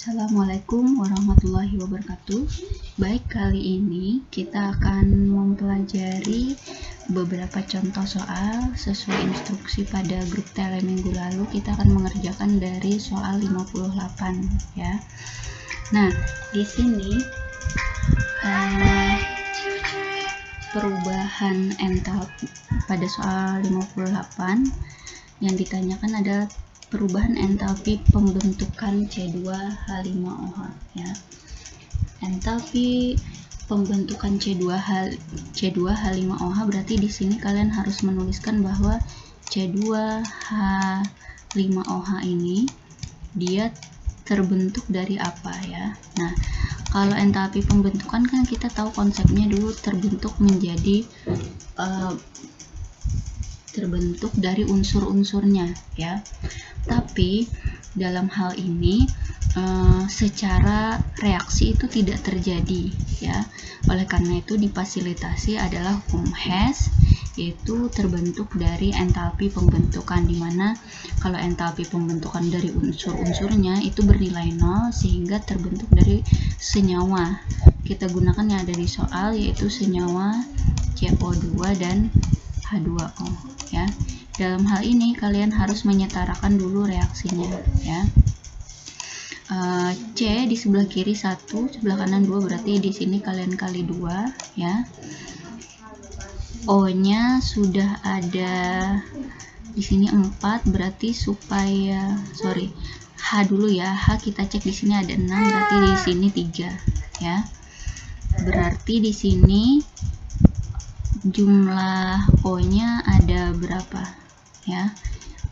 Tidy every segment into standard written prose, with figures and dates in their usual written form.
Assalamualaikum warahmatullahi wabarakatuh. Baik, kali ini kita akan mempelajari beberapa contoh soal sesuai instruksi pada grup tele minggu lalu. Kita akan mengerjakan dari soal 58 ya. Nah, di sini perubahan entalpi pada soal 58 yang ditanyakan adalah perubahan entalpi pembentukan C2H5OH ya. Entalpi pembentukan C2H5OH berarti di sini kalian harus menuliskan bahwa C2H5OH ini dia terbentuk dari apa ya. Nah, kalau entalpi pembentukan kan kita tahu konsepnya dulu terbentuk dari unsur-unsurnya ya. Tapi dalam hal ini secara reaksi itu tidak terjadi ya. Oleh karena itu difasilitasi adalah hukum Hess, yaitu terbentuk dari entalpi pembentukan, dimana kalau entalpi pembentukan dari unsur-unsurnya itu bernilai 0 sehingga terbentuk dari senyawa. Kita gunakan yang ada di soal, yaitu senyawa CO2 dan H2O ya. Dalam hal ini kalian harus menyetarakan dulu reaksinya ya. C di sebelah kiri 1, sebelah kanan 2, berarti di sini kalian kali 2 ya. O nya sudah ada di sini 4, berarti supaya H dulu ya. H kita cek di sini ada 6, berarti di sini 3 ya. Berarti di sini jumlah O nya ada berapa ya?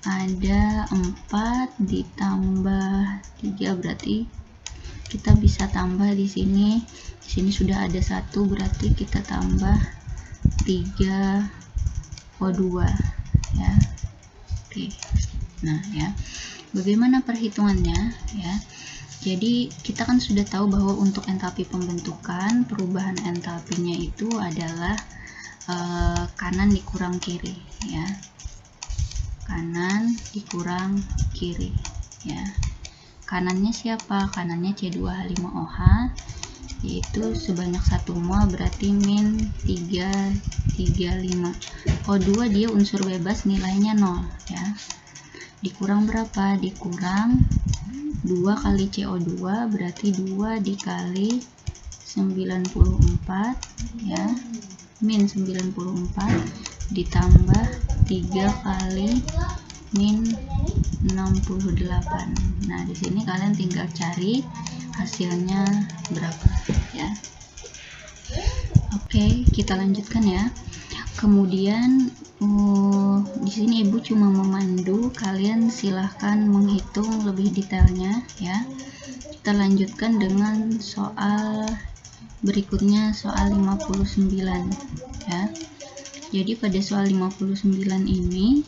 Ada 4 ditambah 3, berarti kita bisa tambah di sini. Di sini sudah ada 1, berarti kita tambah 3 O2 ya. Oke. Nah ya, bagaimana perhitungannya ya? Jadi kita kan sudah tahu bahwa untuk entalpi pembentukan, perubahan entalpinya itu adalah kanan dikurang kiri ya. Kanan dikurang kiri ya. Kanannya siapa? Kanannya C2H5OH, yaitu sebanyak 1 mol, berarti min 335. O2 dia unsur bebas, nilainya 0 ya. Dikurang berapa? Dikurang 2 kali CO2, berarti 2 dikali 94 ya, min 94 ditambah 3 kali min 68. Nah, di sini kalian tinggal cari hasilnya berapa ya. Oke, kita lanjutkan ya. Kemudian di sini ibu cuma memandu, kalian silahkan menghitung lebih detailnya ya. Kita lanjutkan dengan soal berikutnya, soal 59 ya. Jadi pada soal 59 ini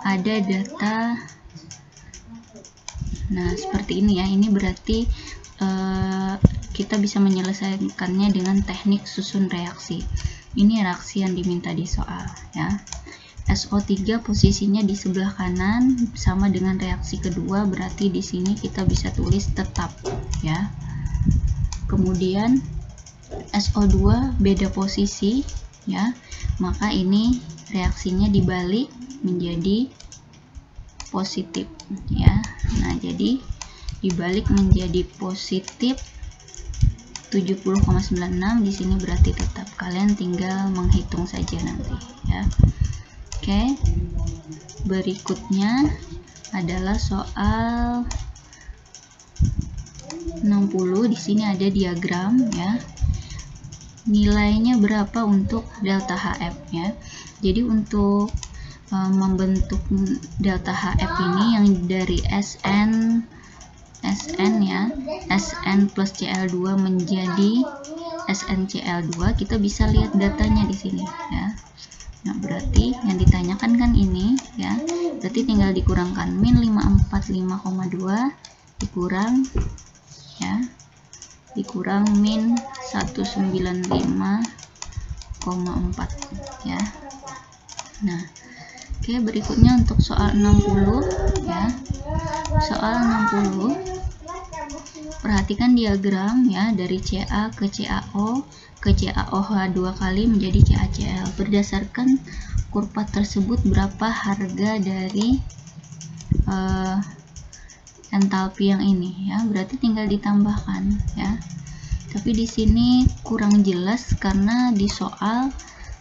ada data, nah seperti ini ya. Ini berarti kita bisa menyelesaikannya dengan teknik susun reaksi. Ini reaksi yang diminta di soal ya. SO3 posisinya di sebelah kanan sama dengan reaksi kedua, berarti di sini kita bisa tulis tetap ya. Kemudian SO2 beda posisi ya, maka ini reaksinya dibalik menjadi positif ya. Nah, jadi dibalik menjadi positif 70,96, di sini berarti tetap. Kalian tinggal menghitung saja nanti ya. Oke. Berikutnya adalah soal 60. Di sini ada diagram ya. Nilainya berapa untuk delta HF ya. Jadi untuk membentuk delta HF ini yang dari SN ya, SN plus Cl2 menjadi SnCl2, kita bisa lihat datanya di sini ya. Nah, berarti yang ditanyakan kan ini ya, berarti tinggal dikurangkan min 545,2 dikurang ya, dikurang min 195,4 ya. Nah, oke, berikutnya untuk soal 60 ya. soal 60. Perhatikan diagram ya, dari CA ke CAO ke CaOH 2 kali menjadi CaCl. Berdasarkan kurva tersebut berapa harga dari entalpi yang ini ya, berarti tinggal ditambahkan ya. Tapi di sini kurang jelas karena di soal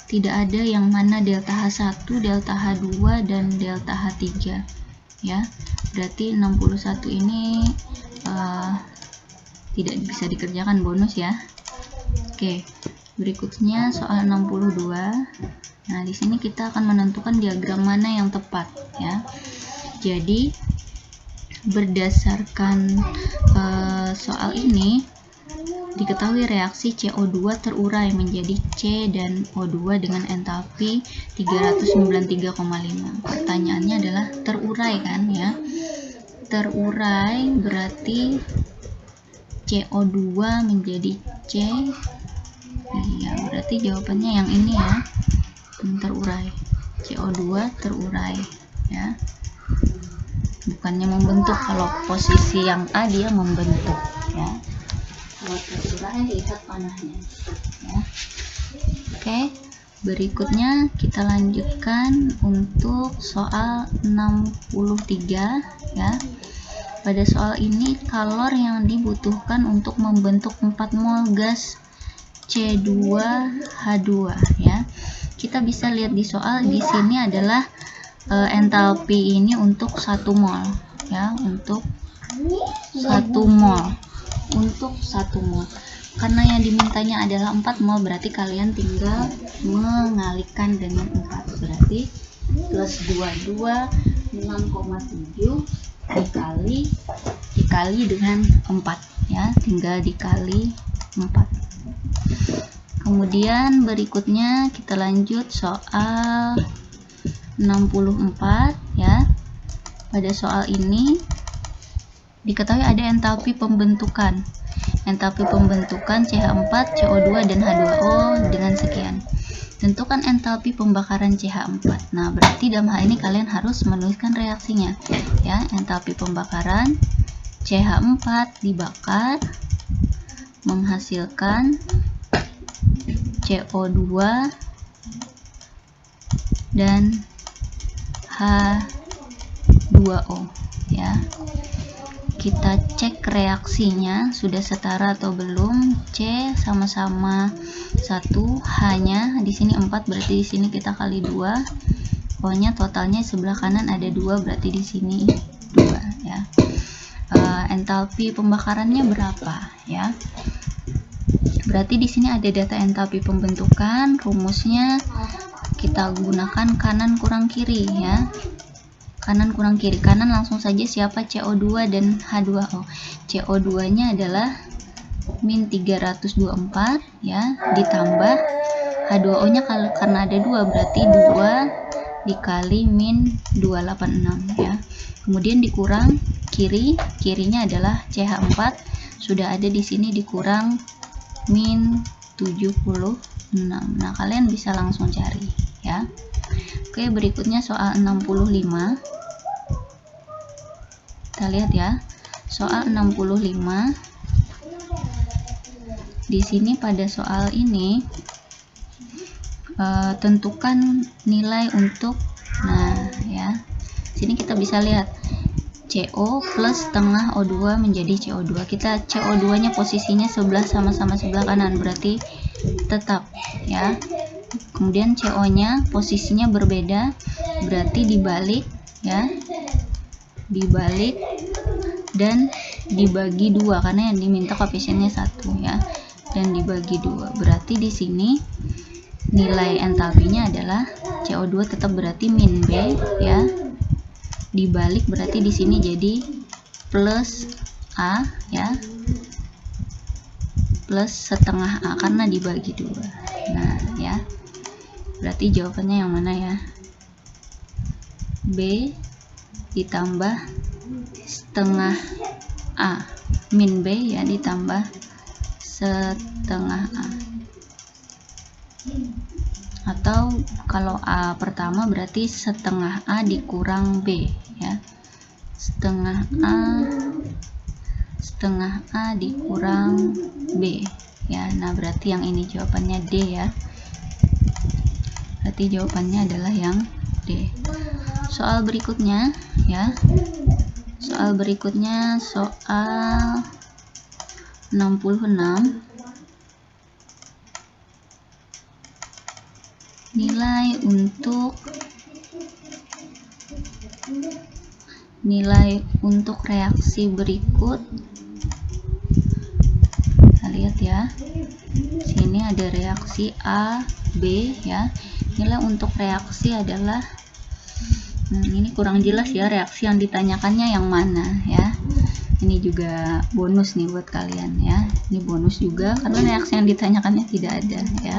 tidak ada yang mana delta H1, delta H2 dan delta H3 ya. Berarti 61 ini tidak bisa dikerjakan, bonus ya. Oke, berikutnya soal 62. Nah, di sini kita akan menentukan diagram mana yang tepat ya. Jadi berdasarkan soal ini diketahui reaksi CO2 terurai menjadi C dan O2 dengan entalpi 393,5. Pertanyaannya adalah terurai kan ya. Terurai berarti CO2 menjadi C. Iya, berarti jawabannya yang ini ya. Terurai. CO2 terurai ya. Bukannya membentuk, kalau posisi yang A dia membentuk ya. Kalau terurai lihat panahnya ya. Oke, berikutnya kita lanjutkan untuk soal 63 ya. Pada soal ini kalor yang dibutuhkan untuk membentuk 4 mol gas C2H2 ya. Kita bisa lihat di soal di sini adalah entalpi ini untuk 1 mol ya, untuk 1 mol. Untuk 1 mol. Karena yang dimintanya adalah 4 mol, berarti kalian tinggal mengalihkan dengan 4. Berarti plus 22 6,7 dikali dengan 4 ya, tinggal dikali 4. Kemudian berikutnya kita lanjut soal 64 ya. Pada soal ini diketahui ada entalpi pembentukan. Entalpi pembentukan CH4, CO2 dan H2O dengan sekian. Tentukan entalpi pembakaran CH4. Nah, berarti dalam hal ini kalian harus menuliskan reaksinya. Ya, entalpi pembakaran CH4 dibakar menghasilkan CO2 dan H2O ya. Kita cek reaksinya sudah setara atau belum. C sama-sama 1, H-nya di sini 4, berarti di sini kita kali 2. O-nya totalnya sebelah kanan ada 2, berarti di sini 2 ya. Entalpi pembakarannya berapa ya? Berarti di sini ada data entalpi pembentukan. Rumusnya kita gunakan kanan kurang kiri ya. Kanan kurang kiri. Kanan langsung saja siapa? CO2 dan H2O. CO2 nya adalah min 324 ya, ditambah H2O nya karena ada 2, berarti 2 dikali min 286 ya. Kemudian dikurang kiri, kirinya adalah CH4 sudah ada di sini, dikurang min 76. Nah, kalian bisa langsung cari ya. Oke, berikutnya soal 65. Kita lihat ya. Soal 65. Di sini pada soal ini tentukan nilai untuk, nah ya. Sini kita bisa lihat CO plus setengah O2 menjadi CO2. Kita CO2-nya posisinya sama-sama sebelah kanan, berarti tetap ya. Kemudian CO-nya posisinya berbeda, berarti dibalik ya. Dibalik dan dibagi 2 karena yang diminta koefisiennya 1 ya. Dan dibagi 2. Berarti di sini nilai entalpinya adalah CO2 tetap berarti min B ya. Dibalik berarti di sini jadi plus A ya. Plus setengah A karena dibagi 2. Nah, ya. Berarti jawabannya yang mana ya? B ditambah setengah A. Min B ya ditambah setengah A. Atau kalau A pertama berarti setengah A dikurang B ya. setengah A dikurang B ya. Nah, berarti yang ini jawabannya D ya. Berarti jawabannya adalah yang D. Soal berikutnya ya. Soal berikutnya soal 66. Nilai untuk reaksi berikut. Kita lihat ya. Sini ada reaksi A, B ya. Nilai untuk reaksi adalah ini kurang jelas ya, reaksi yang ditanyakannya yang mana ya. Ini juga bonus nih buat kalian ya. Ini bonus juga karena reaksi yang ditanyakannya tidak ada ya.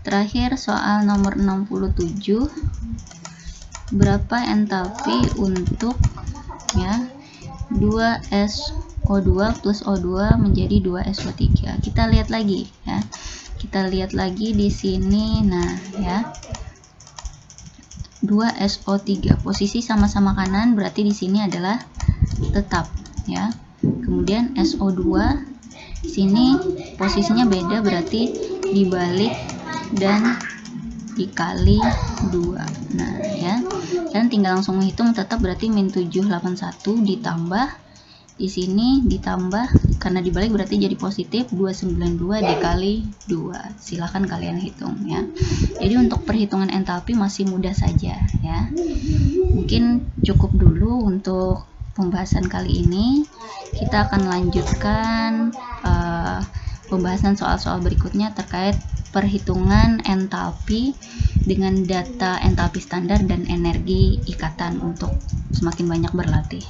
Terakhir soal nomor 67. Berapa entalpi untuk ya 2SO2 plus O2 menjadi 2SO3. Kita lihat lagi ya. Kita lihat lagi di sini. Nah, ya. 2SO3 posisi sama-sama kanan, berarti di sini adalah tetap ya. Kemudian SO2 di sini posisinya beda, berarti dibalik dan dikali 2. Nah, ya. Dan tinggal langsung menghitung, tetap berarti min 781 ditambah di sini ditambah karena dibalik berarti jadi positif 292 dikali 2. Silahkan kalian hitung ya. Jadi untuk perhitungan entalpi masih mudah saja ya. Mungkin cukup dulu untuk pembahasan kali ini. Kita akan lanjutkan pembahasan soal-soal berikutnya terkait perhitungan entalpi dengan data entalpi standar dan energi ikatan untuk semakin banyak berlatih.